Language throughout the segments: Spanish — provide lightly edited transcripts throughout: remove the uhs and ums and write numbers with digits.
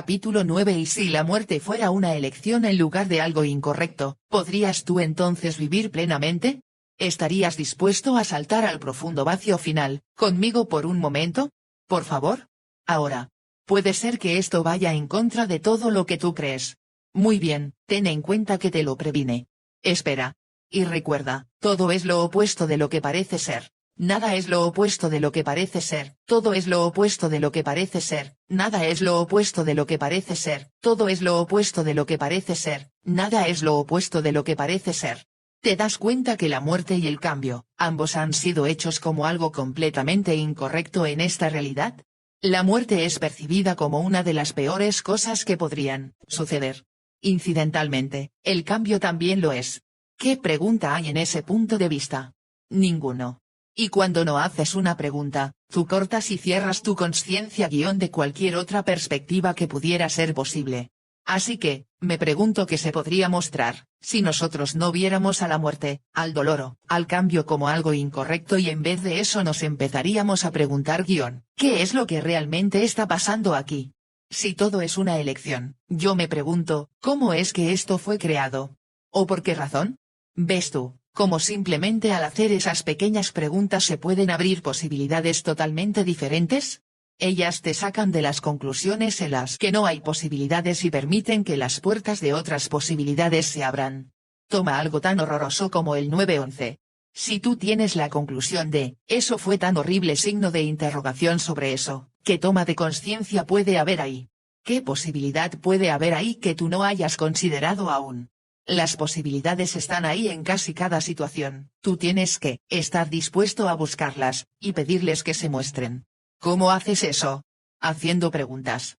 Capítulo 9. Y si la muerte fuera una elección en lugar de algo incorrecto, ¿podrías tú entonces vivir plenamente? ¿Estarías dispuesto a saltar al profundo vacío final, conmigo por un momento? Por favor. Ahora. Puede ser que esto vaya en contra de todo lo que tú crees. Muy bien, ten en cuenta que te lo previne. Espera. Y recuerda, todo es lo opuesto de lo que parece ser. Nada es lo opuesto de lo que parece ser, todo es lo opuesto de lo que parece ser, nada es lo opuesto de lo que parece ser, todo es lo opuesto de lo que parece ser, nada es lo opuesto de lo que parece ser. ¿Te das cuenta que la muerte y el cambio, ambos han sido hechos como algo completamente incorrecto en esta realidad? La muerte es percibida como una de las peores cosas que podrían suceder. Incidentalmente, el cambio también lo es. ¿Qué pregunta hay en ese punto de vista? Ninguno. Y cuando no haces una pregunta, tú cortas y cierras tu conciencia de cualquier otra perspectiva que pudiera ser posible. Así que, me pregunto qué se podría mostrar, si nosotros no viéramos a la muerte, al dolor, al cambio como algo incorrecto y en vez de eso nos empezaríamos a preguntar ¿qué es lo que realmente está pasando aquí? Si todo es una elección, yo me pregunto, ¿cómo es que esto fue creado? ¿O por qué razón? ¿Ves tú? Como simplemente al hacer esas pequeñas preguntas se pueden abrir posibilidades totalmente diferentes? Ellas te sacan de las conclusiones en las que no hay posibilidades y permiten que las puertas de otras posibilidades se abran. Toma algo tan horroroso como el 9/11. Si tú tienes la conclusión de, eso fue tan horrible signo de interrogación sobre eso, ¿qué toma de conciencia puede haber ahí? ¿Qué posibilidad puede haber ahí que tú no hayas considerado aún? Las posibilidades están ahí en casi cada situación, tú tienes que estar dispuesto a buscarlas, y pedirles que se muestren. ¿Cómo haces eso? Haciendo preguntas.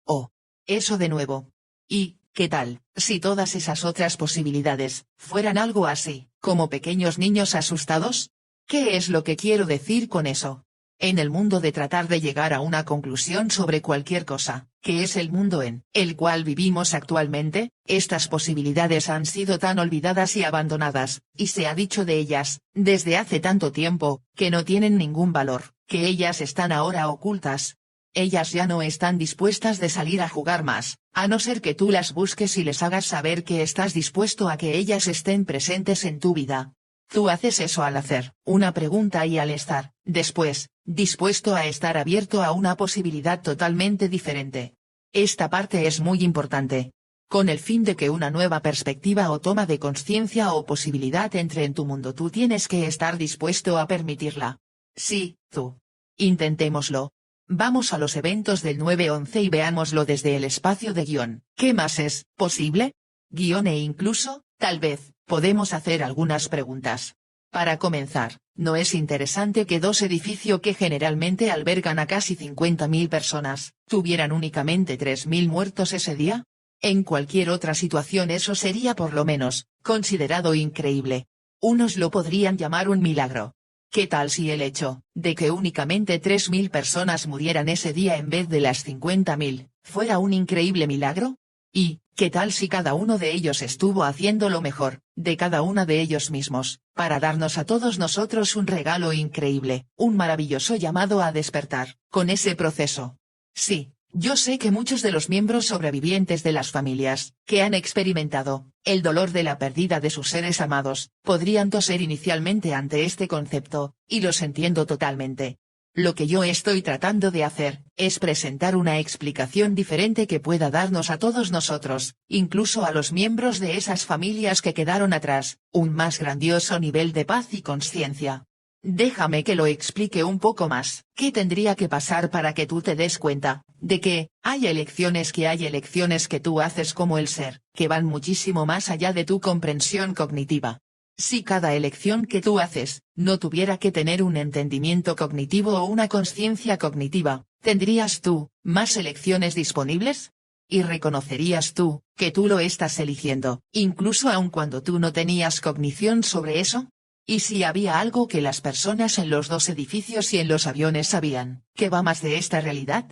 Oh. Eso de nuevo. ¿Y qué tal, si todas esas otras posibilidades fueran algo así, como pequeños niños asustados? ¿Qué es lo que quiero decir con eso? En el mundo de tratar de llegar a una conclusión sobre cualquier cosa, que es el mundo en el cual vivimos actualmente, estas posibilidades han sido tan olvidadas y abandonadas, y se ha dicho de ellas, desde hace tanto tiempo, que no tienen ningún valor, que ellas están ahora ocultas. Ellas ya no están dispuestas de salir a jugar más, a no ser que tú las busques y les hagas saber que estás dispuesto a que ellas estén presentes en tu vida. Tú haces eso al hacer una pregunta y al estar, después, dispuesto a estar abierto a una posibilidad totalmente diferente. Esta parte es muy importante. Con el fin de que una nueva perspectiva o toma de conciencia o posibilidad entre en tu mundo, tú tienes que estar dispuesto a permitirla. Sí, tú. Intentémoslo. Vamos a los eventos del 9/11 y veámoslo desde el espacio de guión. ¿Qué más es posible? E incluso, tal vez, podemos hacer algunas preguntas. Para comenzar, ¿no es interesante que dos edificios que generalmente albergan a casi 50.000 personas, tuvieran únicamente 3.000 muertos ese día? En cualquier otra situación eso sería por lo menos, considerado increíble. Unos lo podrían llamar un milagro. ¿Qué tal si el hecho, de que únicamente 3.000 personas murieran ese día en vez de las 50.000, fuera un increíble milagro? ¿Y qué tal si cada uno de ellos estuvo haciendo lo mejor, de cada una de ellos mismos, para darnos a todos nosotros un regalo increíble, un maravilloso llamado a despertar, con ese proceso? Sí, yo sé que muchos de los miembros sobrevivientes de las familias, que han experimentado el dolor de la pérdida de sus seres amados, podrían toser inicialmente ante este concepto, y los entiendo totalmente. Lo que yo estoy tratando de hacer, es presentar una explicación diferente que pueda darnos a todos nosotros, incluso a los miembros de esas familias que quedaron atrás, un más grandioso nivel de paz y conciencia. Déjame que lo explique un poco más. ¿Qué tendría que pasar para que tú te des cuenta de que hay elecciones que tú haces como el ser, que van muchísimo más allá de tu comprensión cognitiva? Si cada elección que tú haces, no tuviera que tener un entendimiento cognitivo o una conciencia cognitiva, ¿tendrías tú más elecciones disponibles? ¿Y reconocerías tú que tú lo estás eligiendo, incluso aun cuando tú no tenías cognición sobre eso? ¿Y si había algo que las personas en los dos edificios y en los aviones sabían, que va más de esta realidad?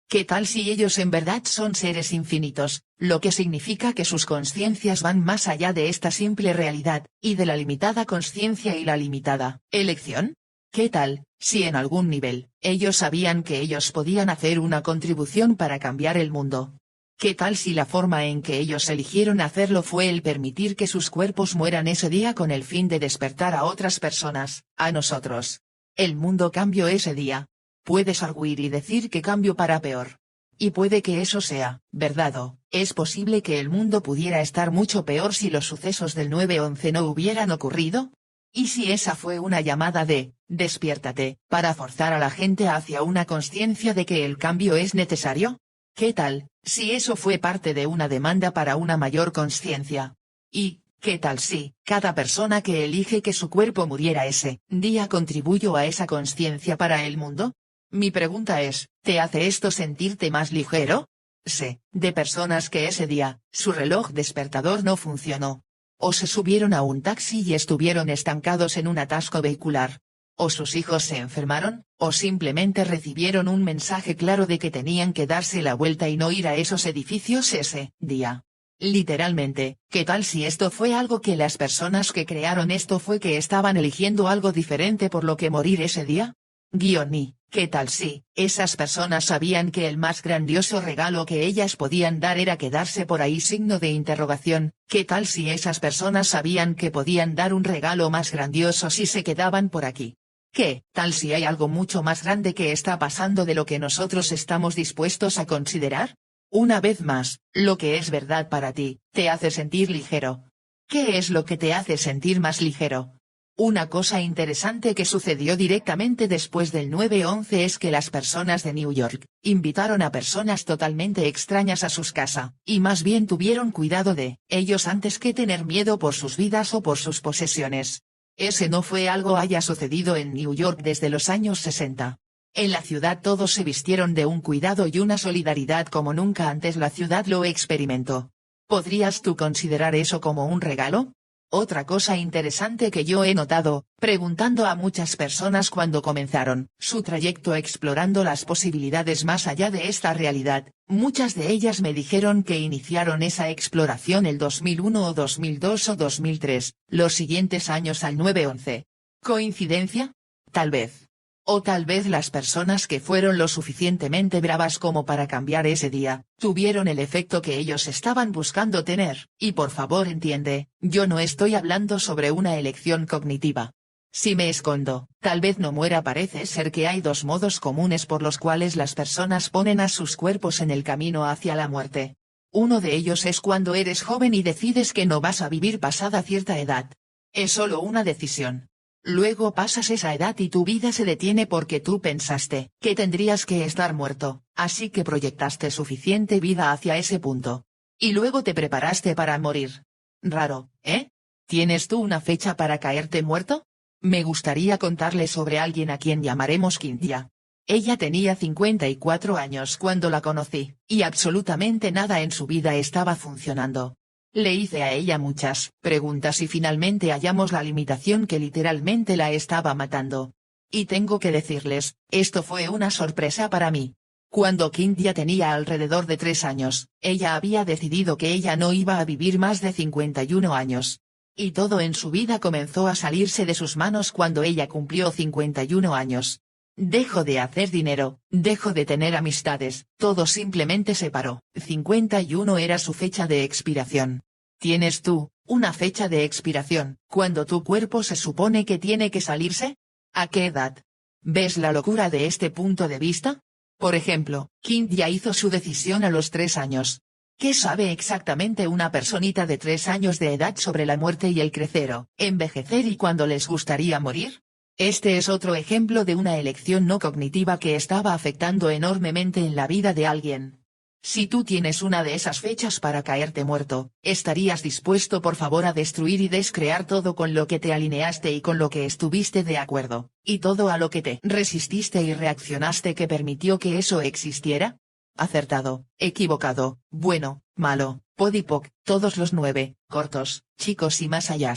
¿Qué tal si ellos en verdad son seres infinitos, lo que significa que sus conciencias van más allá de esta simple realidad, y de la limitada conciencia y la limitada elección? ¿Qué tal, si en algún nivel, ellos sabían que ellos podían hacer una contribución para cambiar el mundo? ¿Qué tal si la forma en que ellos eligieron hacerlo fue el permitir que sus cuerpos mueran ese día con el fin de despertar a otras personas, a nosotros? El mundo cambió ese día. Puedes arguir y decir que cambió para peor. Y puede que eso sea verdad o es posible que el mundo pudiera estar mucho peor si los sucesos del 9/11 no hubieran ocurrido. ¿Y si esa fue una llamada de despiértate para forzar a la gente hacia una conciencia de que el cambio es necesario? ¿Qué tal si eso fue parte de una demanda para una mayor conciencia? ¿Y qué tal si cada persona que elige que su cuerpo muriera ese día contribuyó a esa conciencia para el mundo? Mi pregunta es, ¿te hace esto sentirte más ligero? Sé de personas que ese día, su reloj despertador no funcionó. O se subieron a un taxi y estuvieron estancados en un atasco vehicular. O sus hijos se enfermaron, o simplemente recibieron un mensaje claro de que tenían que darse la vuelta y no ir a esos edificios ese día. Literalmente, ¿qué tal si esto fue algo que las personas que crearon esto fue que estaban eligiendo algo diferente por lo que morir ese día? Y, ¿qué tal si esas personas sabían que el más grandioso regalo que ellas podían dar era quedarse por ahí? Signo de interrogación. ¿Qué tal si esas personas sabían que podían dar un regalo más grandioso si se quedaban por aquí? ¿Qué tal si hay algo mucho más grande que está pasando de lo que nosotros estamos dispuestos a considerar? Una vez más, lo que es verdad para ti, te hace sentir ligero. ¿Qué es lo que te hace sentir más ligero? Una cosa interesante que sucedió directamente después del 9/11 es que las personas de New York invitaron a personas totalmente extrañas a sus casas, y más bien tuvieron cuidado de ellos antes que tener miedo por sus vidas o por sus posesiones. Ese no fue algo haya sucedido en New York desde los años 60. En la ciudad todos se vistieron de un cuidado y una solidaridad como nunca antes la ciudad lo experimentó. ¿Podrías tú considerar eso como un regalo? Otra cosa interesante que yo he notado, preguntando a muchas personas cuando comenzaron su trayecto explorando las posibilidades más allá de esta realidad, muchas de ellas me dijeron que iniciaron esa exploración el 2001 o 2002 o 2003, los siguientes años al 9/11. ¿Coincidencia? Tal vez. O tal vez las personas que fueron lo suficientemente bravas como para cambiar ese día, tuvieron el efecto que ellos estaban buscando tener, y por favor entiende, yo no estoy hablando sobre una elección cognitiva. Si me escondo, tal vez no muera. Parece ser que hay dos modos comunes por los cuales las personas ponen a sus cuerpos en el camino hacia la muerte. Uno de ellos es cuando eres joven y decides que no vas a vivir pasada cierta edad. Es solo una decisión. Luego pasas esa edad y tu vida se detiene porque tú pensaste que tendrías que estar muerto, así que proyectaste suficiente vida hacia ese punto. Y luego te preparaste para morir. Raro, ¿eh? ¿Tienes tú una fecha para caerte muerto? Me gustaría contarle sobre alguien a quien llamaremos Cynthia. Ella tenía 54 años cuando la conocí, y absolutamente nada en su vida estaba funcionando. Le hice a ella muchas preguntas y finalmente hallamos la limitación que literalmente la estaba matando. Y tengo que decirles, esto fue una sorpresa para mí. Cuando Cynthia tenía alrededor de 3 años, ella había decidido que ella no iba a vivir más de 51 años. Y todo en su vida comenzó a salirse de sus manos cuando ella cumplió 51 años. Dejó de hacer dinero, dejó de tener amistades, todo simplemente se paró. 51 era su fecha de expiración. ¿Tienes tú una fecha de expiración cuando tu cuerpo se supone que tiene que salirse? ¿A qué edad? ¿Ves la locura de este punto de vista? Por ejemplo, Cynthia hizo su decisión a los 3 años. ¿Qué sabe exactamente una personita de 3 años de edad sobre la muerte y el crecer o envejecer y cuándo les gustaría morir? Este es otro ejemplo de una elección no cognitiva que estaba afectando enormemente en la vida de alguien. Si tú tienes una de esas fechas para caerte muerto, ¿estarías dispuesto por favor a destruir y descrear todo con lo que te alineaste y con lo que estuviste de acuerdo, y todo a lo que te resististe y reaccionaste que permitió que eso existiera? Acertado, equivocado, bueno, malo, podipoc, todos los 9, cortos, chicos y más allá.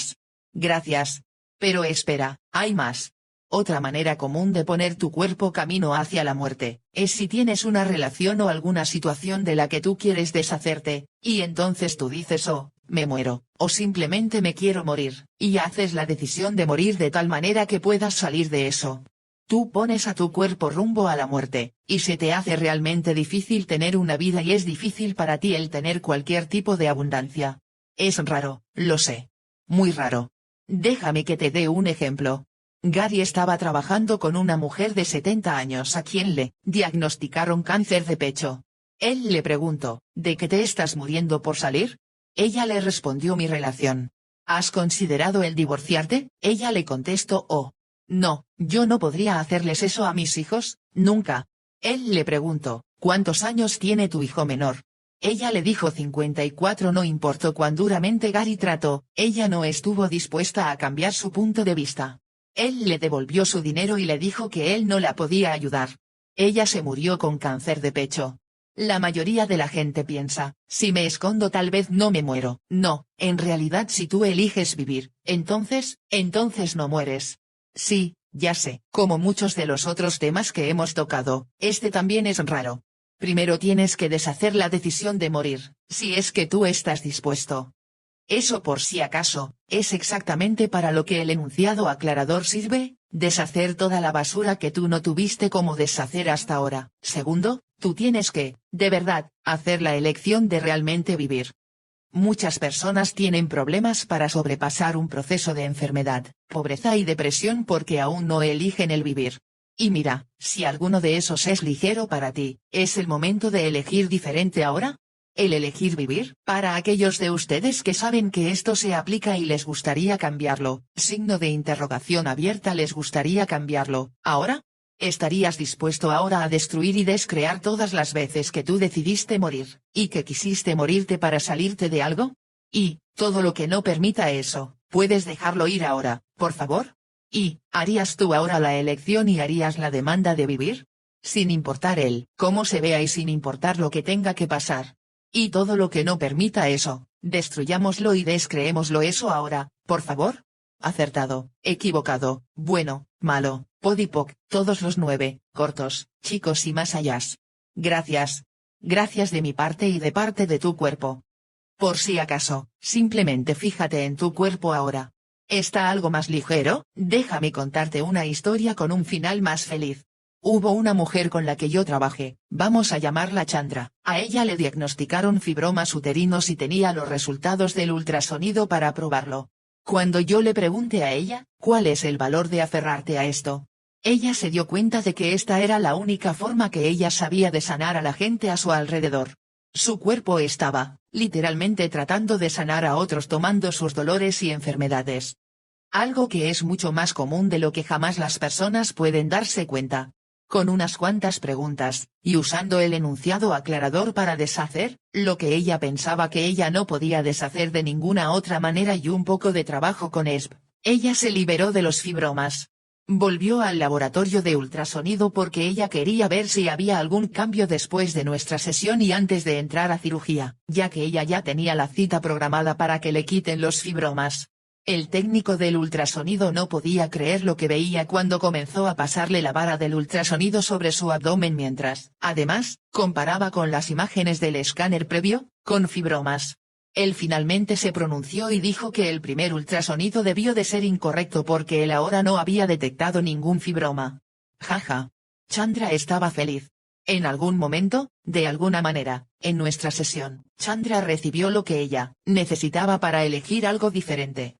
Gracias. Pero espera, hay más. Otra manera común de poner tu cuerpo camino hacia la muerte, es si tienes una relación o alguna situación de la que tú quieres deshacerte, y entonces tú dices oh, me muero, o simplemente me quiero morir, y haces la decisión de morir de tal manera que puedas salir de eso. Tú pones a tu cuerpo rumbo a la muerte, y se te hace realmente difícil tener una vida y es difícil para ti el tener cualquier tipo de abundancia. Es raro, lo sé. Muy raro. Déjame que te dé un ejemplo. Gary estaba trabajando con una mujer de 70 años a quien le diagnosticaron cáncer de pecho. Él le preguntó, ¿de qué te estás muriendo por salir? Ella le respondió mi relación. ¿Has considerado el divorciarte? Ella le contestó, oh. No, yo no podría hacerles eso a mis hijos, nunca. Él le preguntó, ¿cuántos años tiene tu hijo menor? Ella le dijo 54. No importó cuán duramente Gary trató, ella no estuvo dispuesta a cambiar su punto de vista. Él le devolvió su dinero y le dijo que él no la podía ayudar. Ella se murió con cáncer de pecho. La mayoría de la gente piensa, si me escondo tal vez no me muero. No, en realidad si tú eliges vivir, entonces no mueres. Sí, ya sé, como muchos de los otros temas que hemos tocado, este también es raro. Primero tienes que deshacer la decisión de morir, si es que tú estás dispuesto. Eso por si acaso, es exactamente para lo que el enunciado aclarador sirve, deshacer toda la basura que tú no tuviste como deshacer hasta ahora. Segundo, tú tienes que, de verdad, hacer la elección de realmente vivir. Muchas personas tienen problemas para sobrepasar un proceso de enfermedad, pobreza y depresión porque aún no eligen el vivir. Y mira, si alguno de esos es ligero para ti, ¿es el momento de elegir diferente ahora? ¿El elegir vivir? Para aquellos de ustedes que saben que esto se aplica y les gustaría cambiarlo, signo de interrogación abierta, ¿les gustaría cambiarlo, ahora? ¿Estarías dispuesto ahora a destruir y descrear todas las veces que tú decidiste morir, y que quisiste morirte para salirte de algo? Y, todo lo que no permita eso, ¿puedes dejarlo ir ahora, por favor? ¿Y, harías tú ahora la elección y harías la demanda de vivir? Sin importar cómo se vea y sin importar lo que tenga que pasar. Y todo lo que no permita eso, destruyámoslo y descreémoslo eso ahora, por favor. Acertado, equivocado, bueno, malo, podipoc, todos los 9, cortos, chicos y más allá. Gracias. Gracias de mi parte y de parte de tu cuerpo. Por si acaso, simplemente fíjate en tu cuerpo ahora. ¿Está algo más ligero? Déjame contarte una historia con un final más feliz. Hubo una mujer con la que yo trabajé, vamos a llamarla Chandra. A ella le diagnosticaron fibromas uterinos y tenía los resultados del ultrasonido para probarlo. Cuando yo le pregunté a ella, ¿cuál es el valor de aferrarte a esto? Ella se dio cuenta de que esta era la única forma que ella sabía de sanar a la gente a su alrededor. Su cuerpo estaba, literalmente tratando de sanar a otros tomando sus dolores y enfermedades. Algo que es mucho más común de lo que jamás las personas pueden darse cuenta. Con unas cuantas preguntas, y usando el enunciado aclarador para deshacer, lo que ella pensaba que ella no podía deshacer de ninguna otra manera y un poco de trabajo con ESP, ella se liberó de los fibromas. Volvió al laboratorio de ultrasonido porque ella quería ver si había algún cambio después de nuestra sesión y antes de entrar a cirugía, ya que ella ya tenía la cita programada para que le quiten los fibromas. El técnico del ultrasonido no podía creer lo que veía cuando comenzó a pasarle la vara del ultrasonido sobre su abdomen mientras, además, comparaba con las imágenes del escáner previo, con fibromas. Él finalmente se pronunció y dijo que el primer ultrasonido debió de ser incorrecto porque él ahora no había detectado ningún fibroma. Jaja. Chandra estaba feliz. En algún momento, de alguna manera, en nuestra sesión, Chandra recibió lo que ella necesitaba para elegir algo diferente.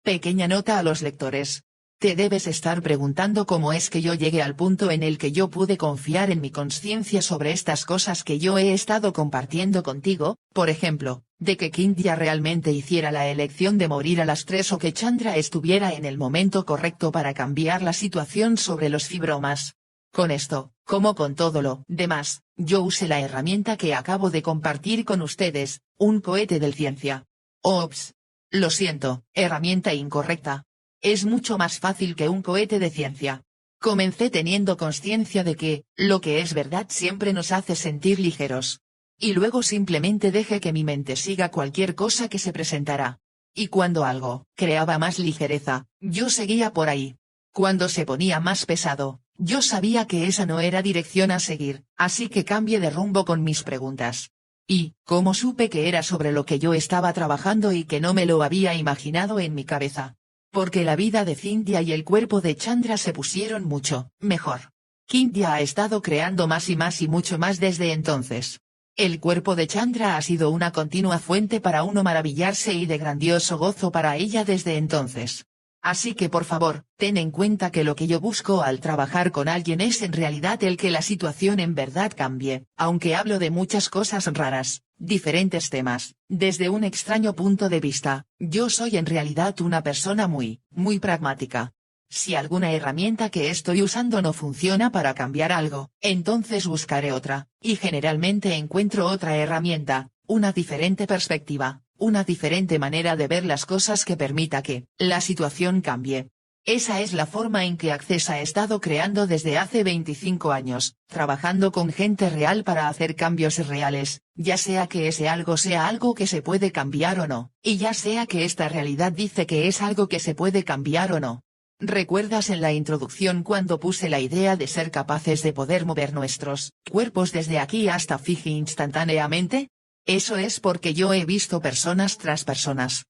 Pequeña nota a los lectores. Te debes estar preguntando cómo es que yo llegué al punto en el que yo pude confiar en mi conciencia sobre estas cosas que yo he estado compartiendo contigo, por ejemplo, de que Kindya realmente hiciera la elección de morir a las 3 o que Chandra estuviera en el momento correcto para cambiar la situación sobre los fibromas. Con esto, como con todo lo demás, yo usé la herramienta que acabo de compartir con ustedes, un cohete del ciencia. Ops. Lo siento, herramienta incorrecta. Es mucho más fácil que un cohete de ciencia. Comencé teniendo conciencia de que, lo que es verdad siempre nos hace sentir ligeros. Y luego simplemente dejé que mi mente siga cualquier cosa que se presentara. Y cuando algo creaba más ligereza, yo seguía por ahí. Cuando se ponía más pesado, yo sabía que esa no era dirección a seguir, así que cambié de rumbo con mis preguntas. Y, ¿cómo supe que era sobre lo que yo estaba trabajando y que no me lo había imaginado en mi cabeza? porque la vida de Cynthia y el cuerpo de Chandra se pusieron mucho mejor. Cynthia ha estado creando más y mucho más desde entonces. El cuerpo de Chandra ha sido una continua fuente para uno maravillarse y de grandioso gozo para ella desde entonces. Así que por favor, ten en cuenta que lo que yo busco al trabajar con alguien es en realidad el que la situación en verdad cambie, aunque hablo de muchas cosas raras, diferentes temas, desde un extraño punto de vista, yo soy en realidad una persona muy pragmática. Si alguna herramienta que estoy usando no funciona para cambiar algo, entonces buscaré otra, y generalmente encuentro otra herramienta, una diferente perspectiva, una diferente manera de ver las cosas que permita que la situación cambie. Esa es la forma en que Access ha estado creando desde hace 25 años, trabajando con gente real para hacer cambios reales, ya sea que ese algo sea algo que se puede cambiar o no, y ya sea que esta realidad dice que es algo que se puede cambiar o no. ¿Recuerdas en la introducción cuando puse la idea de ser capaces de poder mover nuestros cuerpos desde aquí hasta Fiji instantáneamente? Eso es porque yo he visto personas tras personas,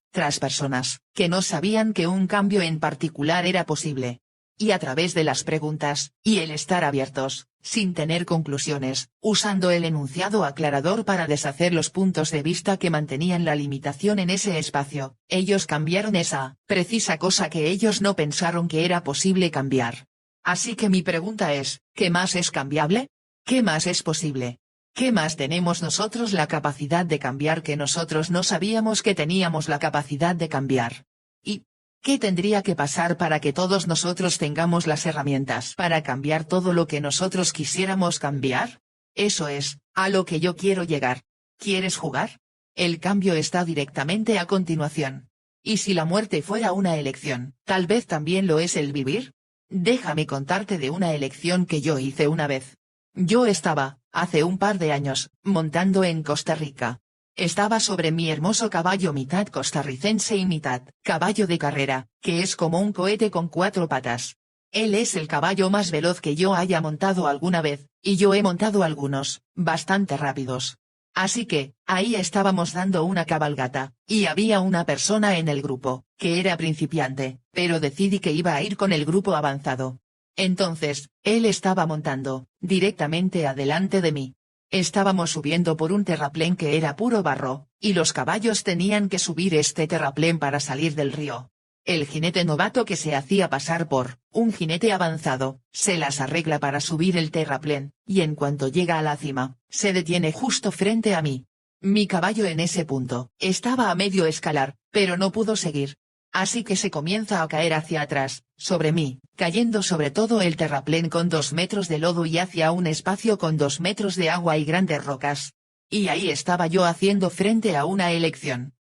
que no sabían que un cambio en particular era posible. Y a través de las preguntas, y el estar abiertos, sin tener conclusiones, usando el enunciado aclarador para deshacer los puntos de vista que mantenían la limitación en ese espacio, ellos cambiaron esa precisa cosa que ellos no pensaron que era posible cambiar. Así que mi pregunta es, ¿qué más es cambiable? ¿Qué más es posible? ¿Qué más tenemos nosotros la capacidad de cambiar que nosotros no sabíamos que teníamos la capacidad de cambiar? ¿Y qué tendría que pasar para que todos nosotros tengamos las herramientas para cambiar todo lo que nosotros quisiéramos cambiar? Eso es, a lo que yo quiero llegar. ¿Quieres jugar? El cambio está directamente a continuación. ¿Y si la muerte fuera una elección, tal vez también lo es el vivir? Déjame contarte de una elección que yo hice una vez. Yo estaba, hace un par de años, montando en Costa Rica. Estaba sobre mi hermoso caballo mitad costarricense y mitad caballo de carrera, que es como un cohete con 4 patas. Él es el caballo más veloz que yo haya montado alguna vez, y yo he montado algunos, bastante rápidos. Así que, ahí estábamos dando una cabalgata, y había una persona en el grupo, que era principiante, pero decidí que iba a ir con el grupo avanzado. Entonces, él estaba montando, directamente adelante de mí. Estábamos subiendo por un terraplén que era puro barro, y los caballos tenían que subir este terraplén para salir del río. El jinete novato que se hacía pasar por un jinete avanzado, se las arregla para subir el terraplén, y en cuanto llega a la cima, se detiene justo frente a mí. Mi caballo en ese punto, estaba a medio escalar, pero no pudo seguir. Así que se comienza a caer hacia atrás, sobre mí, cayendo sobre todo el terraplén con 2 metros de lodo y hacia un espacio con 2 metros de agua y grandes rocas. Y ahí estaba yo haciendo frente a una elección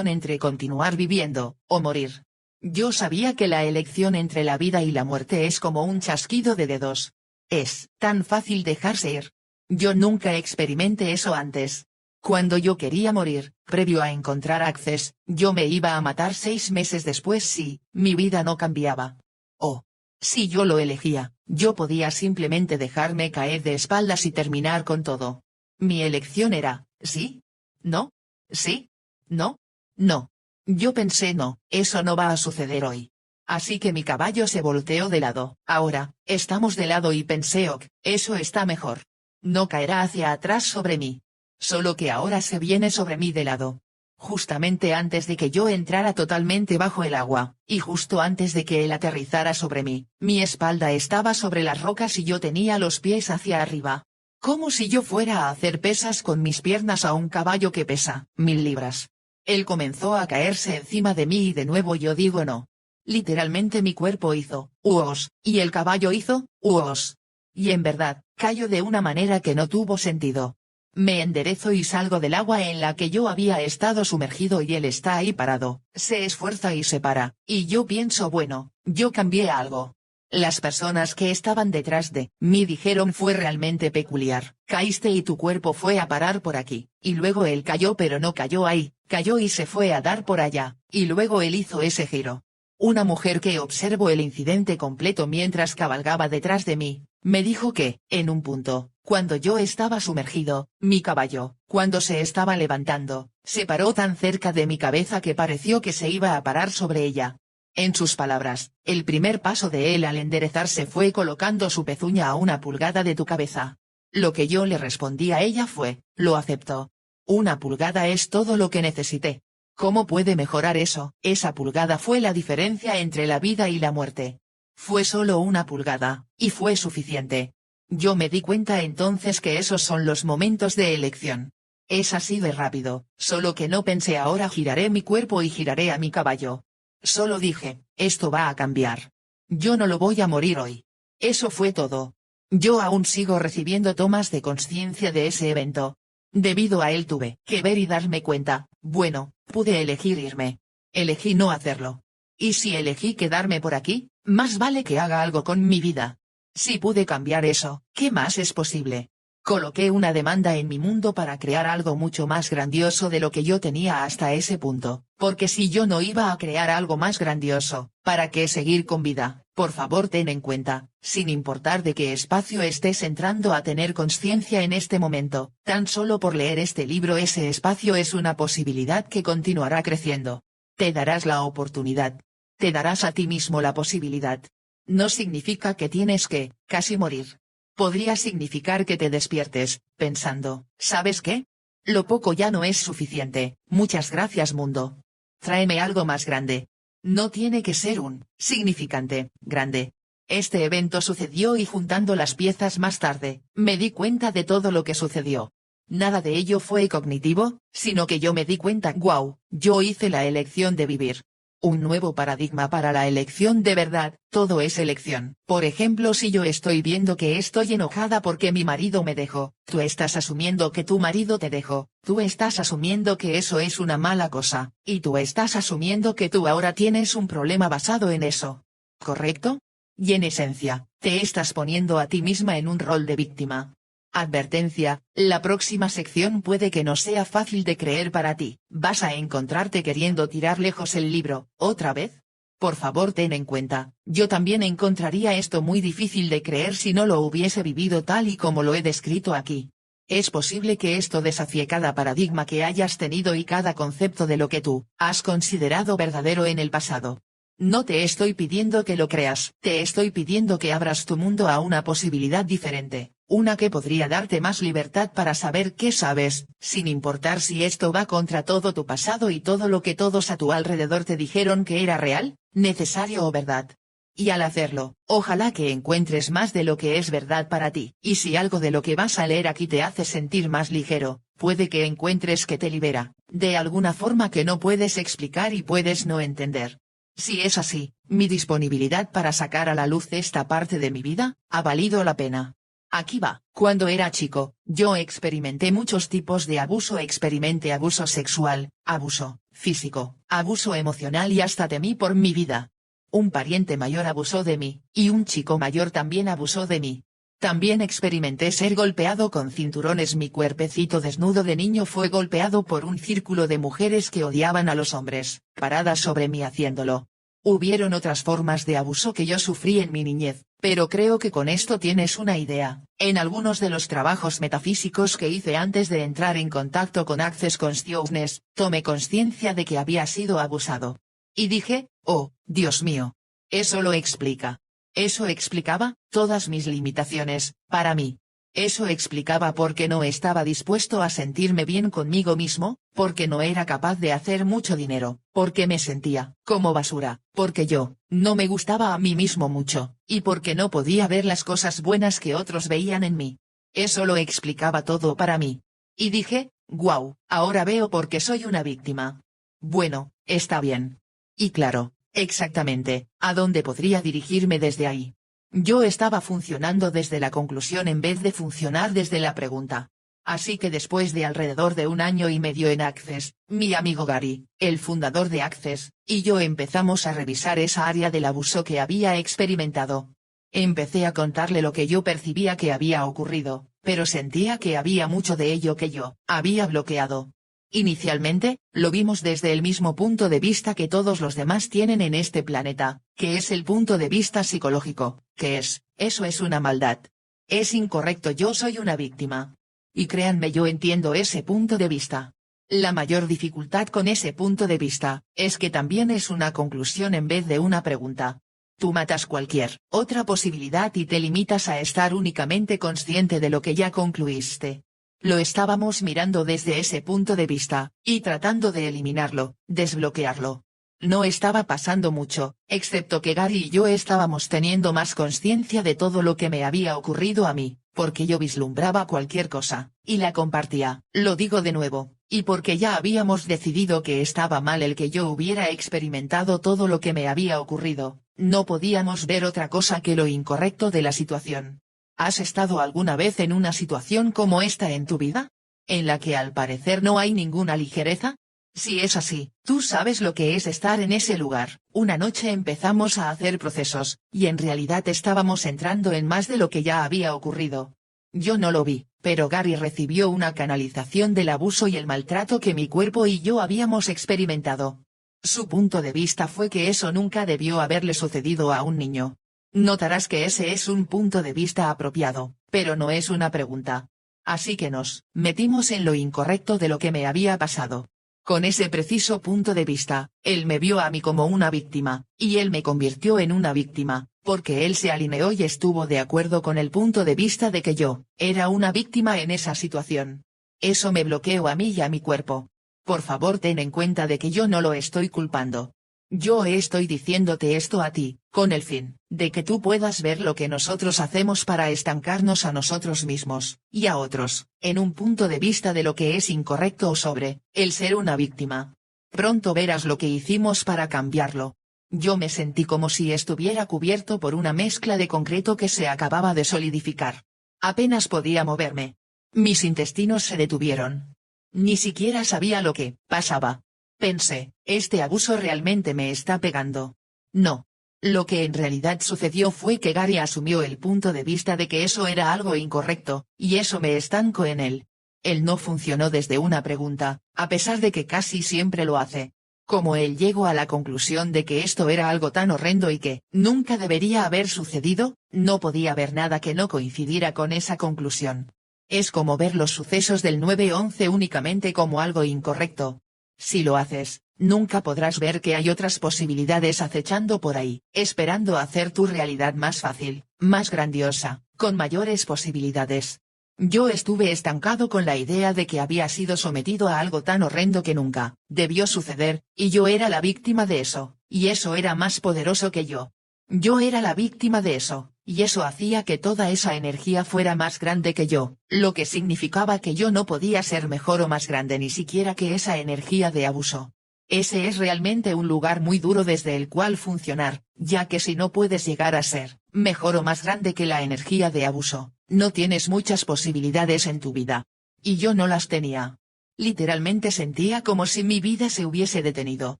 entre continuar viviendo, o morir. Yo sabía que la elección entre la vida y la muerte es como un chasquido de dedos. Es tan fácil dejarse ir. Yo nunca experimenté eso antes. Cuando yo quería morir, previo a encontrar Access, yo me iba a matar 6 meses después si mi vida no cambiaba. O, si yo lo elegía, yo podía simplemente dejarme caer de espaldas y terminar con todo. Mi elección era, ¿sí? ¿No? ¿Sí? ¿No? No. Yo pensé no, eso no va a suceder hoy. Así que mi caballo se volteó de lado. Ahora, estamos de lado y pensé ok, eso está mejor. No caerá hacia atrás sobre mí. Solo que ahora se viene sobre mí de lado. Justamente antes de que yo entrara totalmente bajo el agua, y justo antes de que él aterrizara sobre mí, mi espalda estaba sobre las rocas y yo tenía los pies hacia arriba. Como si yo fuera a hacer pesas con mis piernas a un caballo que pesa 1000 libras. Él comenzó a caerse encima de mí y de nuevo yo digo no. Literalmente mi cuerpo hizo, uos, y el caballo hizo, uos. Y en verdad, cayó de una manera que no tuvo sentido. Me enderezo y salgo del agua en la que yo había estado sumergido y él está ahí parado, se esfuerza y se para, y yo pienso bueno, yo cambié algo. Las personas que estaban detrás de mí dijeron fue realmente peculiar, caíste y tu cuerpo fue a parar por aquí, y luego él cayó pero no cayó ahí, cayó y se fue a dar por allá, y luego él hizo ese giro. Una mujer que observó el incidente completo mientras cabalgaba detrás de mí, me dijo que, en un punto, cuando yo estaba sumergido, mi caballo, cuando se estaba levantando, se paró tan cerca de mi cabeza que pareció que se iba a parar sobre ella. En sus palabras, el primer paso de él al enderezarse fue colocando su pezuña a 1 pulgada de tu cabeza. Lo que yo le respondí a ella fue, lo acepto. 1 pulgada es todo lo que necesité. ¿Cómo puede mejorar eso? Esa pulgada fue la diferencia entre la vida y la muerte. Fue solo 1 pulgada, y fue suficiente. Yo me di cuenta entonces que esos son los momentos de elección. Es así de rápido, solo que no pensé ahora giraré mi cuerpo y giraré a mi caballo. Solo dije, esto va a cambiar. Yo no lo voy a morir hoy. Eso fue todo. Yo aún sigo recibiendo tomas de conciencia de ese evento. Debido a él tuve que ver y darme cuenta, bueno, pude elegir irme. Elegí no hacerlo. Y si elegí quedarme por aquí, más vale que haga algo con mi vida. Si pude cambiar eso, ¿qué más es posible? Coloqué una demanda en mi mundo para crear algo mucho más grandioso de lo que yo tenía hasta ese punto, porque si yo no iba a crear algo más grandioso, ¿para qué seguir con vida? Por favor ten en cuenta, sin importar de qué espacio estés entrando a tener conciencia en este momento, tan solo por leer este libro ese espacio es una posibilidad que continuará creciendo. Te darás la oportunidad. Te darás a ti mismo la posibilidad. No significa que tienes que, casi morir. Podría significar que te despiertes, pensando, ¿sabes qué? Lo poco ya no es suficiente, muchas gracias mundo. Tráeme algo más grande. No tiene que ser un, significante, grande. Este evento sucedió y juntando las piezas más tarde, me di cuenta de todo lo que sucedió. Nada de ello fue cognitivo, sino que yo me di cuenta, wow, yo hice la elección de vivir. Un nuevo paradigma para la elección de verdad, todo es elección. Por ejemplo, si yo estoy viendo que estoy enojada porque mi marido me dejó, tú estás asumiendo que tu marido te dejó, tú estás asumiendo que eso es una mala cosa, y tú estás asumiendo que tú ahora tienes un problema basado en eso. ¿Correcto? Y en esencia, te estás poniendo a ti misma en un rol de víctima. Advertencia, la próxima sección puede que no sea fácil de creer para ti, vas a encontrarte queriendo tirar lejos el libro, ¿otra vez? Por favor ten en cuenta, yo también encontraría esto muy difícil de creer si no lo hubiese vivido tal y como lo he descrito aquí. Es posible que esto desafíe cada paradigma que hayas tenido y cada concepto de lo que tú has considerado verdadero en el pasado. No te estoy pidiendo que lo creas, te estoy pidiendo que abras tu mundo a una posibilidad diferente. Una que podría darte más libertad para saber qué sabes, sin importar si esto va contra todo tu pasado y todo lo que todos a tu alrededor te dijeron que era real, necesario o verdad. Y al hacerlo, ojalá que encuentres más de lo que es verdad para ti, y si algo de lo que vas a leer aquí te hace sentir más ligero, puede que encuentres que te libera, de alguna forma que no puedes explicar y puedes no entender. Si es así, mi disponibilidad para sacar a la luz esta parte de mi vida, ha valido la pena. Aquí va, cuando era chico, yo experimenté muchos tipos de abuso. Experimenté abuso sexual, abuso físico, abuso emocional y hasta temí por mi vida. Un pariente mayor abusó de mí, y un chico mayor también abusó de mí. También experimenté ser golpeado con cinturones. Mi cuerpecito desnudo de niño fue golpeado por un círculo de mujeres que odiaban a los hombres, paradas sobre mí haciéndolo. Hubieron otras formas de abuso que yo sufrí en mi niñez, pero creo que con esto tienes una idea. En algunos de los trabajos metafísicos que hice antes de entrar en contacto con Access Consciousness, tomé conciencia de que había sido abusado. Y dije, oh, Dios mío. Eso lo explica. Eso explicaba todas mis limitaciones, para mí. Eso explicaba por qué no estaba dispuesto a sentirme bien conmigo mismo, porque no era capaz de hacer mucho dinero, porque me sentía como basura, porque yo no me gustaba a mí mismo mucho, y porque no podía ver las cosas buenas que otros veían en mí. Eso lo explicaba todo para mí. Y dije, wow, ahora veo por qué soy una víctima. Bueno, está bien. Y claro, exactamente, ¿a dónde podría dirigirme desde ahí? Yo estaba funcionando desde la conclusión en vez de funcionar desde la pregunta. Así que después de alrededor de 1 año y medio en Access, mi amigo Gary, el fundador de Access, y yo empezamos a revisar esa área del abuso que había experimentado. Empecé a contarle lo que yo percibía que había ocurrido, pero sentía que había mucho de ello que yo había bloqueado. Inicialmente, lo vimos desde el mismo punto de vista que todos los demás tienen en este planeta, que es el punto de vista psicológico, que es, eso es una maldad. Es incorrecto, yo soy una víctima. Y créanme, yo entiendo ese punto de vista. La mayor dificultad con ese punto de vista, es que también es una conclusión en vez de una pregunta. Tú matas cualquier otra posibilidad y te limitas a estar únicamente consciente de lo que ya concluiste. Lo estábamos mirando desde ese punto de vista, y tratando de eliminarlo, desbloquearlo. No estaba pasando mucho, excepto que Gary y yo estábamos teniendo más conciencia de todo lo que me había ocurrido a mí, porque yo vislumbraba cualquier cosa, y la compartía, lo digo de nuevo, y porque ya habíamos decidido que estaba mal el que yo hubiera experimentado todo lo que me había ocurrido, no podíamos ver otra cosa que lo incorrecto de la situación. ¿Has estado alguna vez en una situación como esta en tu vida? ¿En la que al parecer no hay ninguna ligereza? Si es así, tú sabes lo que es estar en ese lugar. Una noche empezamos a hacer procesos, y en realidad estábamos entrando en más de lo que ya había ocurrido. Yo no lo vi, pero Gary recibió una canalización del abuso y el maltrato que mi cuerpo y yo habíamos experimentado. Su punto de vista fue que eso nunca debió haberle sucedido a un niño. Notarás que ese es un punto de vista apropiado, pero no es una pregunta. Así que nos metimos en lo incorrecto de lo que me había pasado. Con ese preciso punto de vista, él me vio a mí como una víctima, y él me convirtió en una víctima, porque él se alineó y estuvo de acuerdo con el punto de vista de que yo era una víctima en esa situación. Eso me bloqueó a mí y a mi cuerpo. Por favor, ten en cuenta de que yo no lo estoy culpando. Yo estoy diciéndote esto a ti, con el fin de que tú puedas ver lo que nosotros hacemos para estancarnos a nosotros mismos, y a otros, en un punto de vista de lo que es incorrecto o sobre el ser una víctima. Pronto verás lo que hicimos para cambiarlo. Yo me sentí como si estuviera cubierto por una mezcla de concreto que se acababa de solidificar. Apenas podía moverme. Mis intestinos se detuvieron. Ni siquiera sabía lo que pasaba. Pensé, ¿este abuso realmente me está pegando? No. Lo que en realidad sucedió fue que Gary asumió el punto de vista de que eso era algo incorrecto, y eso me estancó en él. Él no funcionó desde una pregunta, a pesar de que casi siempre lo hace. Como él llegó a la conclusión de que esto era algo tan horrendo y que nunca debería haber sucedido, no podía haber nada que no coincidiera con esa conclusión. Es como ver los sucesos del 9/11 únicamente como algo incorrecto. Si lo haces, nunca podrás ver que hay otras posibilidades acechando por ahí, esperando hacer tu realidad más fácil, más grandiosa, con mayores posibilidades. Yo estuve estancado con la idea de que había sido sometido a algo tan horrendo que nunca debió suceder, y yo era la víctima de eso, y eso era más poderoso que yo. Yo era la víctima de eso, y eso hacía que toda esa energía fuera más grande que yo, lo que significaba que yo no podía ser mejor o más grande ni siquiera que esa energía de abuso. Ese es realmente un lugar muy duro desde el cual funcionar, ya que si no puedes llegar a ser mejor o más grande que la energía de abuso, no tienes muchas posibilidades en tu vida. Y yo no las tenía. Literalmente sentía como si mi vida se hubiese detenido.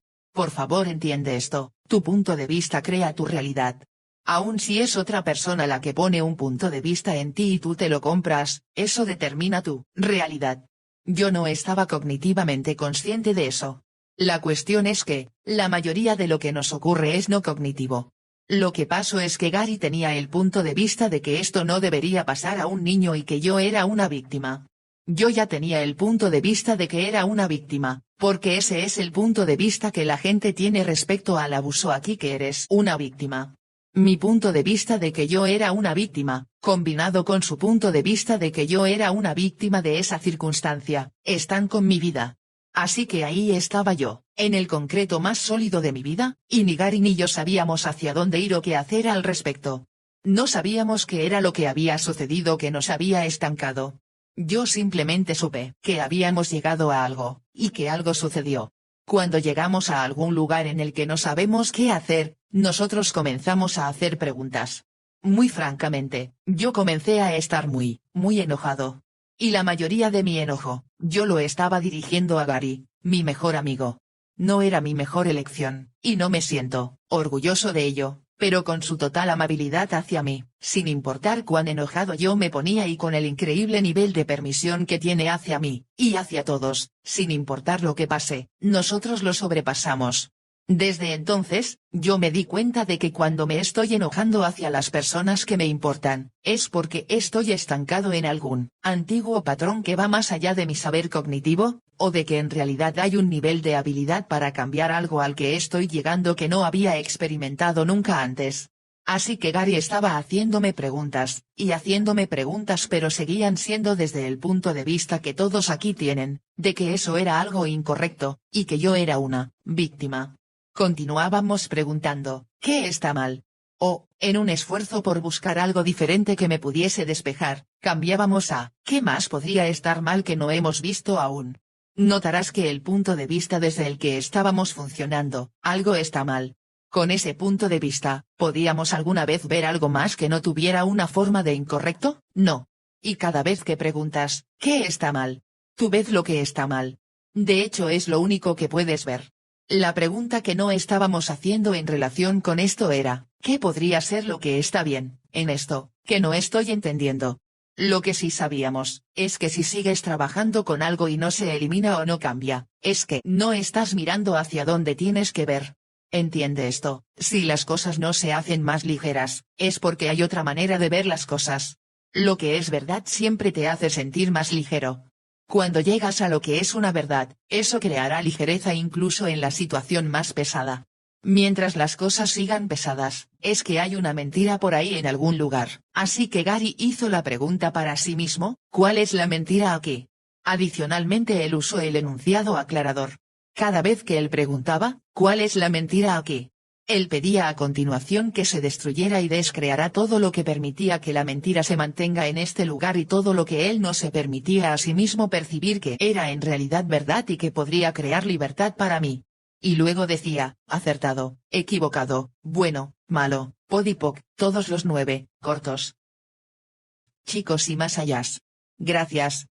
Por favor, entiende esto, tu punto de vista crea tu realidad. Aun si es otra persona la que pone un punto de vista en ti y tú te lo compras, eso determina tu realidad. Yo no estaba cognitivamente consciente de eso. La cuestión es que, la mayoría de lo que nos ocurre es no cognitivo. Lo que pasó es que Gary tenía el punto de vista de que esto no debería pasar a un niño y que yo era una víctima. Yo ya tenía el punto de vista de que era una víctima, porque ese es el punto de vista que la gente tiene respecto al abuso aquí, que eres una víctima. Mi punto de vista de que yo era una víctima, combinado con su punto de vista de que yo era una víctima de esa circunstancia, están con mi vida. Así que ahí estaba yo, en el concreto más sólido de mi vida, y ni Gary ni yo sabíamos hacia dónde ir o qué hacer al respecto. No sabíamos qué era lo que había sucedido que nos había estancado. Yo simplemente supe que habíamos llegado a algo, y que algo sucedió. Cuando llegamos a algún lugar en el que no sabemos qué hacer, nosotros comenzamos a hacer preguntas. Muy francamente, yo comencé a estar muy enojado. Y la mayoría de mi enojo, yo lo estaba dirigiendo a Gary, mi mejor amigo. No era mi mejor elección, y no me siento orgulloso de ello, pero con su total amabilidad hacia mí, sin importar cuán enojado yo me ponía y con el increíble nivel de permisión que tiene hacia mí, y hacia todos, sin importar lo que pase, nosotros lo sobrepasamos. Desde entonces, yo me di cuenta de que cuando me estoy enojando hacia las personas que me importan, es porque estoy estancado en algún antiguo patrón que va más allá de mi saber cognitivo, o de que en realidad hay un nivel de habilidad para cambiar algo al que estoy llegando que no había experimentado nunca antes. Así que Gary estaba haciéndome preguntas, y haciéndome preguntas, pero seguían siendo desde el punto de vista que todos aquí tienen, de que eso era algo incorrecto, y que yo era una víctima. Continuábamos preguntando, ¿qué está mal? O, en un esfuerzo por buscar algo diferente que me pudiese despejar, cambiábamos a, ¿qué más podría estar mal que no hemos visto aún? Notarás que el punto de vista desde el que estábamos funcionando, algo está mal. Con ese punto de vista, ¿podíamos alguna vez ver algo más que no tuviera una forma de incorrecto? No. Y cada vez que preguntas, ¿qué está mal? Tú ves lo que está mal. De hecho es lo único que puedes ver. La pregunta que no estábamos haciendo en relación con esto era, ¿qué podría ser lo que está bien, en esto, que no estoy entendiendo? Lo que sí sabíamos, es que si sigues trabajando con algo y no se elimina o no cambia, es que no estás mirando hacia donde tienes que ver. Entiende esto, si las cosas no se hacen más ligeras, es porque hay otra manera de ver las cosas. Lo que es verdad siempre te hace sentir más ligero. Cuando llegas a lo que es una verdad, eso creará ligereza incluso en la situación más pesada. Mientras las cosas sigan pesadas, es que hay una mentira por ahí en algún lugar. Así que Gary hizo la pregunta para sí mismo, ¿cuál es la mentira aquí? Adicionalmente él usó el enunciado aclarador. Cada vez que él preguntaba, ¿cuál es la mentira aquí? Él pedía a continuación que se destruyera y descreara todo lo que permitía que la mentira se mantenga en este lugar y todo lo que él no se permitía a sí mismo percibir que era en realidad verdad y que podría crear libertad para mí. Y luego decía, acertado, equivocado, bueno, malo, podipoc, todos los 9, cortos. Chicos y más allá. Gracias.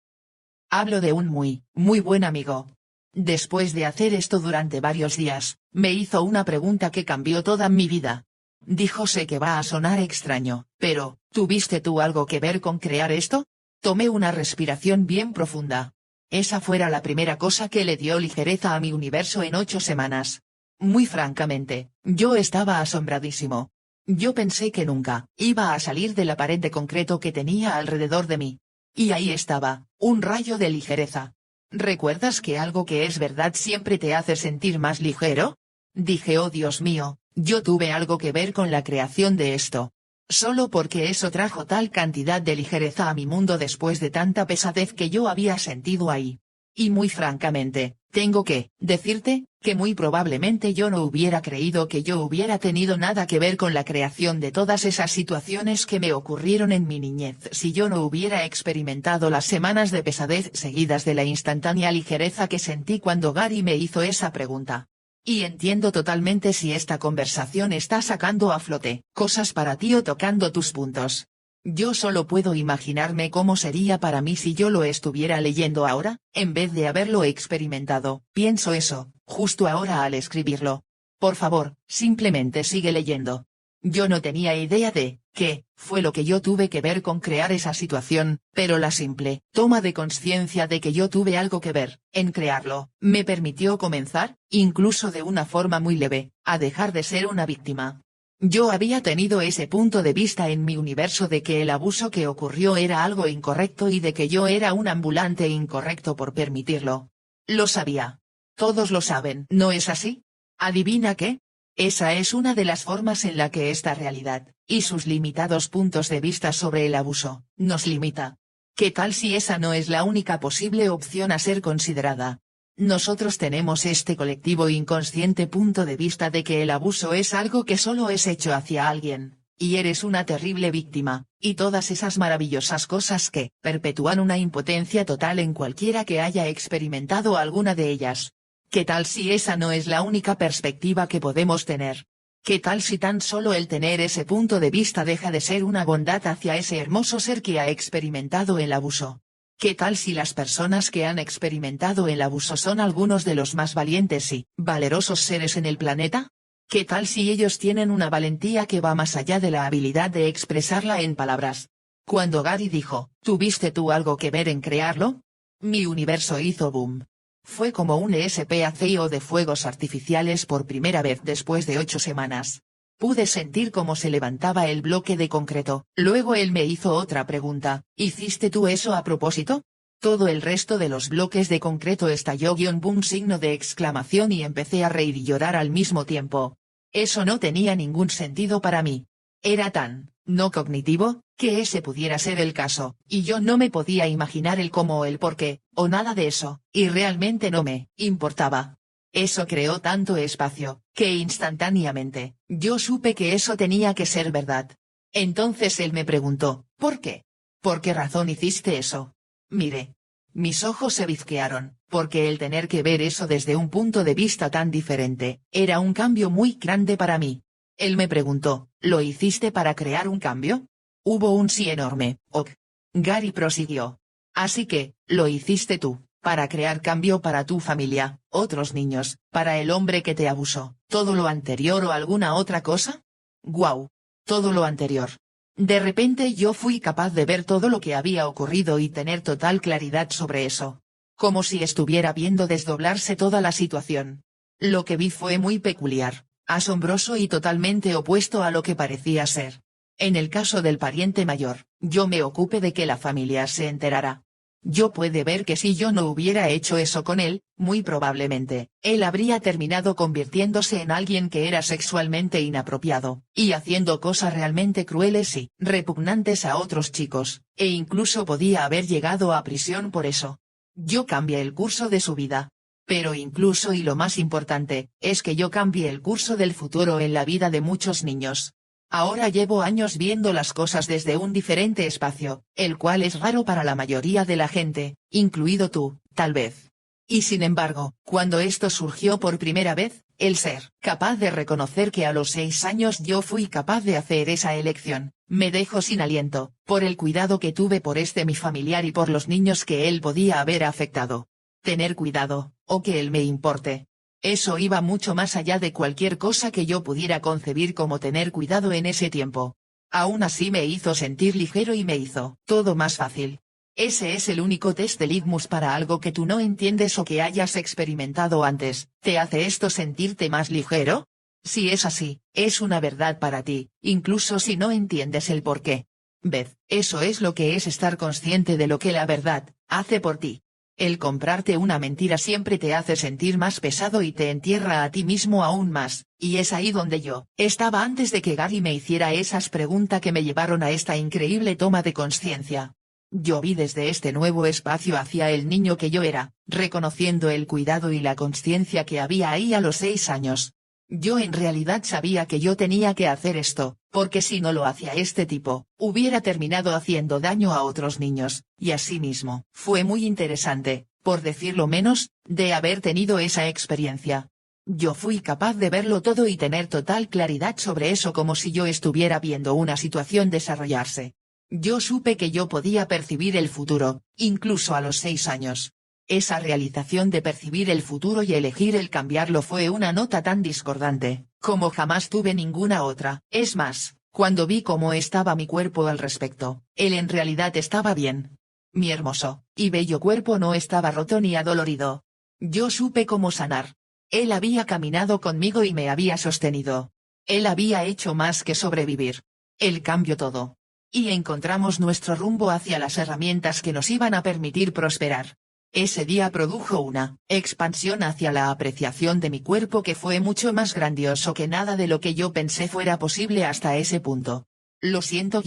Hablo de un muy buen amigo. Después de hacer esto durante varios días, me hizo una pregunta que cambió toda mi vida. Dijo: sé que va a sonar extraño, pero, ¿tuviste tú algo que ver con crear esto? Tomé una respiración bien profunda. Esa fuera la primera cosa que le dio ligereza a mi universo en 8 semanas. Muy francamente, yo estaba asombradísimo. Yo pensé que nunca iba a salir de la pared de concreto que tenía alrededor de mí. Y ahí estaba, un rayo de ligereza. ¿Recuerdas que algo que es verdad siempre te hace sentir más ligero? Dije: oh Dios mío, yo tuve algo que ver con la creación de esto. Solo porque eso trajo tal cantidad de ligereza a mi mundo después de tanta pesadez que yo había sentido ahí. Y muy francamente, tengo que decirte, que muy probablemente yo no hubiera creído que yo hubiera tenido nada que ver con la creación de todas esas situaciones que me ocurrieron en mi niñez si yo no hubiera experimentado las semanas de pesadez seguidas de la instantánea ligereza que sentí cuando Gary me hizo esa pregunta. Y entiendo totalmente si esta conversación está sacando a flote cosas para ti o tocando tus puntos. Yo solo puedo imaginarme cómo sería para mí si yo lo estuviera leyendo ahora, en vez de haberlo experimentado. Pienso eso, justo ahora al escribirlo. Por favor, simplemente sigue leyendo. Yo no tenía idea de qué fue lo que yo tuve que ver con crear esa situación, pero la simple toma de conciencia de que yo tuve algo que ver en crearlo, me permitió comenzar, incluso de una forma muy leve, a dejar de ser una víctima. Yo había tenido ese punto de vista en mi universo de que el abuso que ocurrió era algo incorrecto y de que yo era un ambulante incorrecto por permitirlo. Lo sabía. Todos lo saben, ¿no es así? ¿Adivina qué? Esa es una de las formas en la que esta realidad, y sus limitados puntos de vista sobre el abuso, nos limita. ¿Qué tal si esa no es la única posible opción a ser considerada? Nosotros tenemos este colectivo inconsciente punto de vista de que el abuso es algo que solo es hecho hacia alguien, y eres una terrible víctima, y todas esas maravillosas cosas que perpetúan una impotencia total en cualquiera que haya experimentado alguna de ellas. ¿Qué tal si esa no es la única perspectiva que podemos tener? ¿Qué tal si tan solo el tener ese punto de vista deja de ser una bondad hacia ese hermoso ser que ha experimentado el abuso? ¿Qué tal si las personas que han experimentado el abuso son algunos de los más valientes y valerosos seres en el planeta? ¿Qué tal si ellos tienen una valentía que va más allá de la habilidad de expresarla en palabras? Cuando Gary dijo, ¿tuviste tú algo que ver en crearlo? Mi universo hizo boom. Fue como un espacio de fuegos artificiales por primera vez después de 8 semanas. Pude sentir cómo se levantaba el bloque de concreto. Luego él me hizo otra pregunta: ¿hiciste tú eso a propósito? Todo el resto de los bloques de concreto estalló ¡boom! Signo de exclamación, y empecé a reír y llorar al mismo tiempo. Eso no tenía ningún sentido para mí. Era tan no cognitivo, que ese pudiera ser el caso, y yo no me podía imaginar el cómo o el por qué, o nada de eso, y realmente no me importaba. Eso creó tanto espacio, que instantáneamente, yo supe que eso tenía que ser verdad. Entonces él me preguntó: ¿por qué? ¿Por qué razón hiciste eso? Mire. Mis ojos se bizquearon, porque el tener que ver eso desde un punto de vista tan diferente, era un cambio muy grande para mí. Él me preguntó: ¿lo hiciste para crear un cambio? Hubo un sí enorme. Ok. Gary prosiguió. Así que, lo hiciste tú, para crear cambio para tu familia, otros niños, para el hombre que te abusó, todo lo anterior o alguna otra cosa. Guau. Todo lo anterior. De repente yo fui capaz de ver todo lo que había ocurrido y tener total claridad sobre eso. Como si estuviera viendo desdoblarse toda la situación. Lo que vi fue muy peculiar, asombroso y totalmente opuesto a lo que parecía ser. En el caso del pariente mayor, yo me ocupé de que la familia se enterara. Yo pude ver que si yo no hubiera hecho eso con él, muy probablemente, él habría terminado convirtiéndose en alguien que era sexualmente inapropiado, y haciendo cosas realmente crueles y repugnantes a otros chicos, e incluso podía haber llegado a prisión por eso. Yo cambié el curso de su vida. Pero incluso, y lo más importante, es que yo cambié el curso del futuro en la vida de muchos niños. Ahora llevo años viendo las cosas desde un diferente espacio, el cual es raro para la mayoría de la gente, incluido tú, tal vez. Y sin embargo, cuando esto surgió por primera vez, el ser capaz de reconocer que a los 6 años yo fui capaz de hacer esa elección, me dejó sin aliento, por el cuidado que tuve por mi familiar y por los niños que él podía haber afectado. Tener cuidado, o que él me importe. Eso iba mucho más allá de cualquier cosa que yo pudiera concebir como tener cuidado en ese tiempo. Aún así me hizo sentir ligero y me hizo todo más fácil. Ese es el único test de litmus para algo que tú no entiendes o que hayas experimentado antes. ¿Te hace esto sentirte más ligero? Si es así, es una verdad para ti, incluso si no entiendes el por qué. Beth, eso es lo que es estar consciente de lo que la verdad hace por ti. El comprarte una mentira siempre te hace sentir más pesado y te entierra a ti mismo aún más, y es ahí donde yo estaba antes de que Gary me hiciera esas preguntas que me llevaron a esta increíble toma de conciencia. Yo vi desde este nuevo espacio hacia el niño que yo era, reconociendo el cuidado y la conciencia que había ahí a los 6 años. Yo en realidad sabía que yo tenía que hacer esto, porque si no lo hacía este tipo, hubiera terminado haciendo daño a otros niños, y asimismo, fue muy interesante, por decirlo menos, de haber tenido esa experiencia. Yo fui capaz de verlo todo y tener total claridad sobre eso, como si yo estuviera viendo una situación desarrollarse. Yo supe que yo podía percibir el futuro, incluso a los 6 años. Esa realización de percibir el futuro y elegir el cambiarlo fue una nota tan discordante, como jamás tuve ninguna otra. Es más, cuando vi cómo estaba mi cuerpo al respecto, él en realidad estaba bien. Mi hermoso y bello cuerpo no estaba roto ni adolorido. Yo supe cómo sanar. Él había caminado conmigo y me había sostenido. Él había hecho más que sobrevivir. Él cambió todo. Y encontramos nuestro rumbo hacia las herramientas que nos iban a permitir prosperar. Ese día produjo una expansión hacia la apreciación de mi cuerpo que fue mucho más grandioso que nada de lo que yo pensé fuera posible hasta ese punto. Lo siento,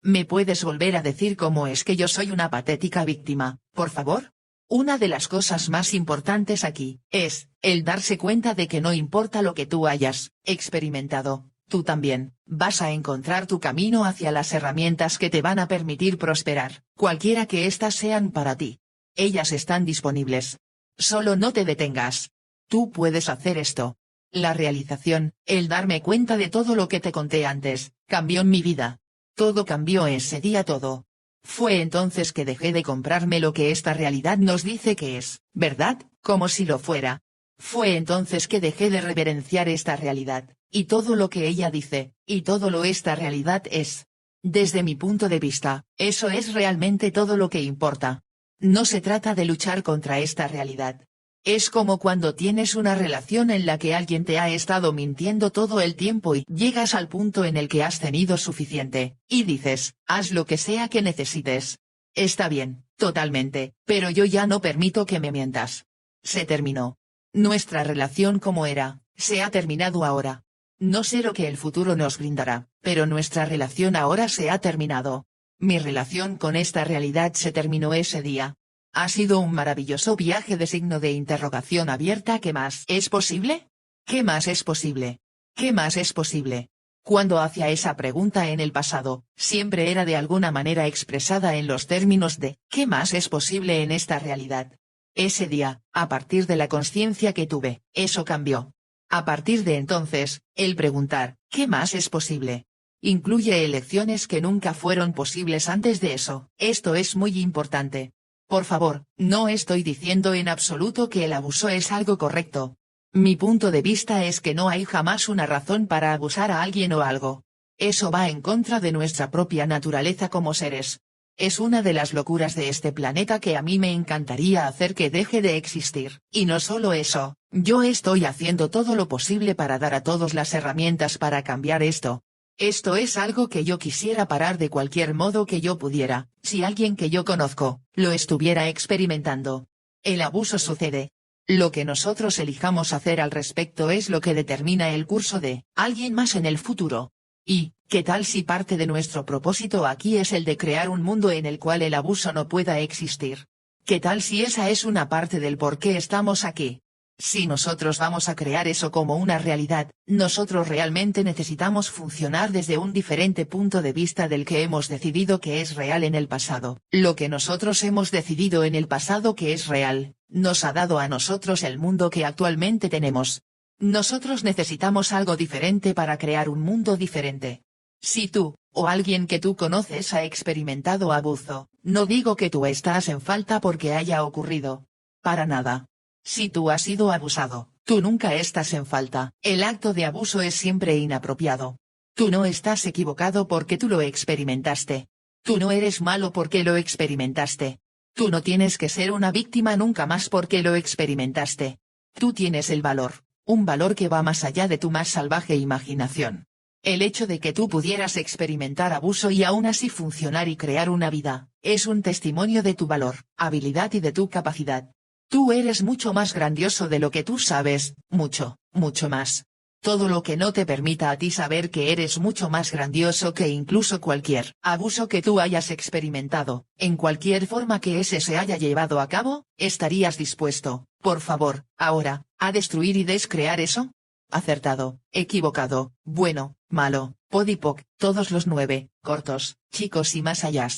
¿me puedes volver a decir cómo es que yo soy una patética víctima, por favor? Una de las cosas más importantes aquí es el darse cuenta de que no importa lo que tú hayas experimentado, tú también vas a encontrar tu camino hacia las herramientas que te van a permitir prosperar, cualquiera que éstas sean para ti. Ellas están disponibles. Solo no te detengas. Tú puedes hacer esto. La realización, el darme cuenta de todo lo que te conté antes, cambió mi vida. Todo cambió ese día, todo. Fue entonces que dejé de comprarme lo que esta realidad nos dice que es, ¿verdad? Como si lo fuera. Fue entonces que dejé de reverenciar esta realidad, y todo lo que ella dice, y todo lo esta realidad es. Desde mi punto de vista, eso es realmente todo lo que importa. No se trata de luchar contra esta realidad. Es como cuando tienes una relación en la que alguien te ha estado mintiendo todo el tiempo y llegas al punto en el que has tenido suficiente, y dices, haz lo que sea que necesites. Está bien, totalmente, pero yo ya no permito que me mientas. Se terminó. Nuestra relación como era, se ha terminado ahora. No sé lo que el futuro nos brindará, pero nuestra relación ahora se ha terminado. Mi relación con esta realidad se terminó ese día. Ha sido un maravilloso viaje de signo de interrogación abierta. ¿Qué más es posible? ¿Qué más es posible? ¿Qué más es posible? Cuando hacía esa pregunta en el pasado, siempre era de alguna manera expresada en los términos de ¿qué más es posible en esta realidad? Ese día, a partir de la conciencia que tuve, eso cambió. A partir de entonces, el preguntar ¿qué más es posible? Incluye elecciones que nunca fueron posibles antes de eso. Esto es muy importante. Por favor, no estoy diciendo en absoluto que el abuso es algo correcto. Mi punto de vista es que no hay jamás una razón para abusar a alguien o algo. Eso va en contra de nuestra propia naturaleza como seres. Es una de las locuras de este planeta que a mí me encantaría hacer que deje de existir. Y no solo eso, yo estoy haciendo todo lo posible para dar a todos las herramientas para cambiar esto. Esto es algo que yo quisiera parar de cualquier modo que yo pudiera, si alguien que yo conozco, lo estuviera experimentando. El abuso sucede. Lo que nosotros elijamos hacer al respecto es lo que determina el curso de alguien más en el futuro. ¿Y qué tal si parte de nuestro propósito aquí es el de crear un mundo en el cual el abuso no pueda existir? ¿Qué tal si esa es una parte del por qué estamos aquí? Si nosotros vamos a crear eso como una realidad, nosotros realmente necesitamos funcionar desde un diferente punto de vista del que hemos decidido que es real en el pasado. Lo que nosotros hemos decidido en el pasado que es real, nos ha dado a nosotros el mundo que actualmente tenemos. Nosotros necesitamos algo diferente para crear un mundo diferente. Si tú, o alguien que tú conoces ha experimentado abuso, no digo que tú estás en falta porque haya ocurrido. Para nada. Si tú has sido abusado, tú nunca estás en falta. El acto de abuso es siempre inapropiado. Tú no estás equivocado porque tú lo experimentaste. Tú no eres malo porque lo experimentaste. Tú no tienes que ser una víctima nunca más porque lo experimentaste. Tú tienes el valor, un valor que va más allá de tu más salvaje imaginación. El hecho de que tú pudieras experimentar abuso y aún así funcionar y crear una vida, es un testimonio de tu valor, habilidad y de tu capacidad. Tú eres mucho más grandioso de lo que tú sabes, mucho, mucho más. Todo lo que no te permita a ti saber que eres mucho más grandioso que incluso cualquier abuso que tú hayas experimentado, en cualquier forma que ese se haya llevado a cabo, ¿estarías dispuesto, por favor, ahora, a destruir y descrear eso? Acertado, equivocado, bueno, malo, podipoc, todos los 9, cortos, chicos y más allá.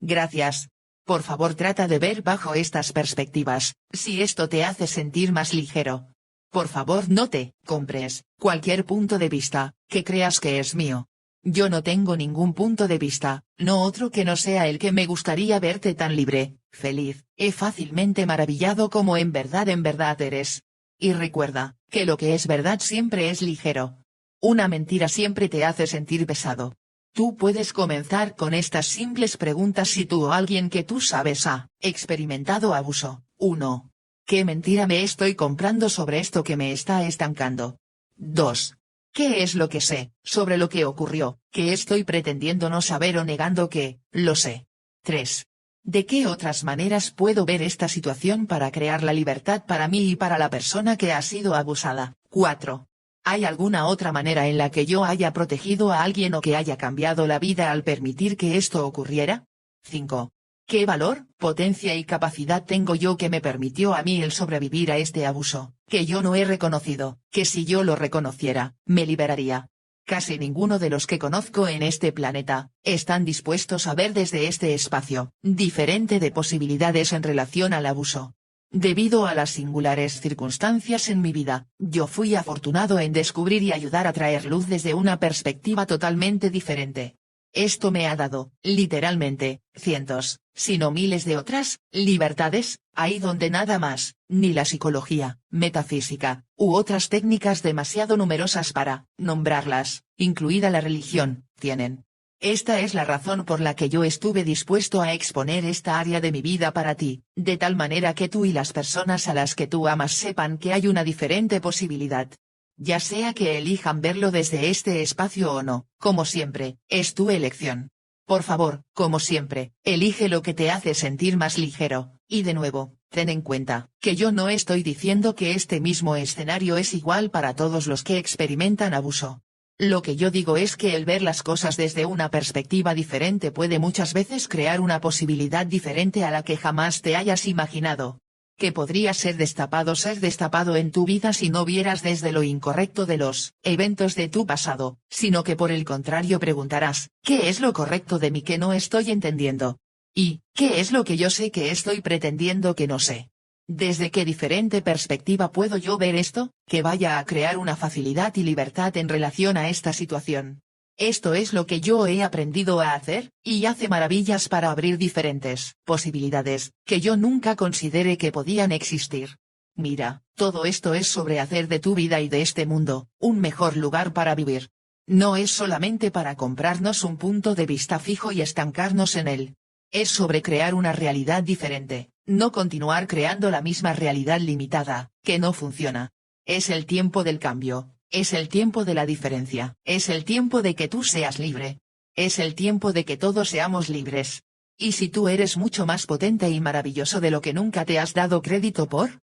Gracias. Por favor trata de ver bajo estas perspectivas, si esto te hace sentir más ligero. Por favor no te compres cualquier punto de vista, que creas que es mío. Yo no tengo ningún punto de vista, no otro que no sea el que me gustaría verte tan libre, feliz, fácilmente maravillado como en verdad eres. Y recuerda, que lo que es verdad siempre es ligero. Una mentira siempre te hace sentir pesado. Tú puedes comenzar con estas simples preguntas si tú o alguien que tú sabes ha experimentado abuso. 1. ¿Qué mentira me estoy comprando sobre esto que me está estancando? 2. ¿Qué es lo que sé sobre lo que ocurrió, que estoy pretendiendo no saber o negando que lo sé? 3. ¿De qué otras maneras puedo ver esta situación para crear la libertad para mí y para la persona que ha sido abusada? 4. ¿Hay alguna otra manera en la que yo haya protegido a alguien o que haya cambiado la vida al permitir que esto ocurriera? 5. ¿Qué valor, potencia y capacidad tengo yo que me permitió a mí el sobrevivir a este abuso, que yo no he reconocido, que si yo lo reconociera, me liberaría? Casi ninguno de los que conozco en este planeta, están dispuestos a ver desde este espacio, diferente de posibilidades en relación al abuso. Debido a las singulares circunstancias en mi vida, yo fui afortunado en descubrir y ayudar a traer luz desde una perspectiva totalmente diferente. Esto me ha dado, literalmente, cientos, si no miles de otras, libertades, ahí donde nada más, ni la psicología, metafísica, u otras técnicas demasiado numerosas para nombrarlas, incluida la religión, tienen. Esta es la razón por la que yo estuve dispuesto a exponer esta área de mi vida para ti, de tal manera que tú y las personas a las que tú amas sepan que hay una diferente posibilidad. Ya sea que elijan verlo desde este espacio o no, como siempre, es tu elección. Por favor, como siempre, elige lo que te hace sentir más ligero, y de nuevo, ten en cuenta, que yo no estoy diciendo que este mismo escenario es igual para todos los que experimentan abuso. Lo que yo digo es que el ver las cosas desde una perspectiva diferente puede muchas veces crear una posibilidad diferente a la que jamás te hayas imaginado. Que podría ser destapado en tu vida si no vieras desde lo incorrecto de los eventos de tu pasado, sino que por el contrario preguntarás, ¿qué es lo correcto de mí que no estoy entendiendo? ¿Y qué es lo que yo sé que estoy pretendiendo que no sé? ¿Desde qué diferente perspectiva puedo yo ver esto, que vaya a crear una facilidad y libertad en relación a esta situación? Esto es lo que yo he aprendido a hacer, y hace maravillas para abrir diferentes posibilidades, que yo nunca consideré que podían existir. Mira, todo esto es sobre hacer de tu vida y de este mundo, un mejor lugar para vivir. No es solamente para comprarnos un punto de vista fijo y estancarnos en él. Es sobre crear una realidad diferente, no continuar creando la misma realidad limitada, que no funciona. Es el tiempo del cambio, es el tiempo de la diferencia, es el tiempo de que tú seas libre. Es el tiempo de que todos seamos libres. Y si tú eres mucho más potente y maravilloso de lo que nunca te has dado crédito por,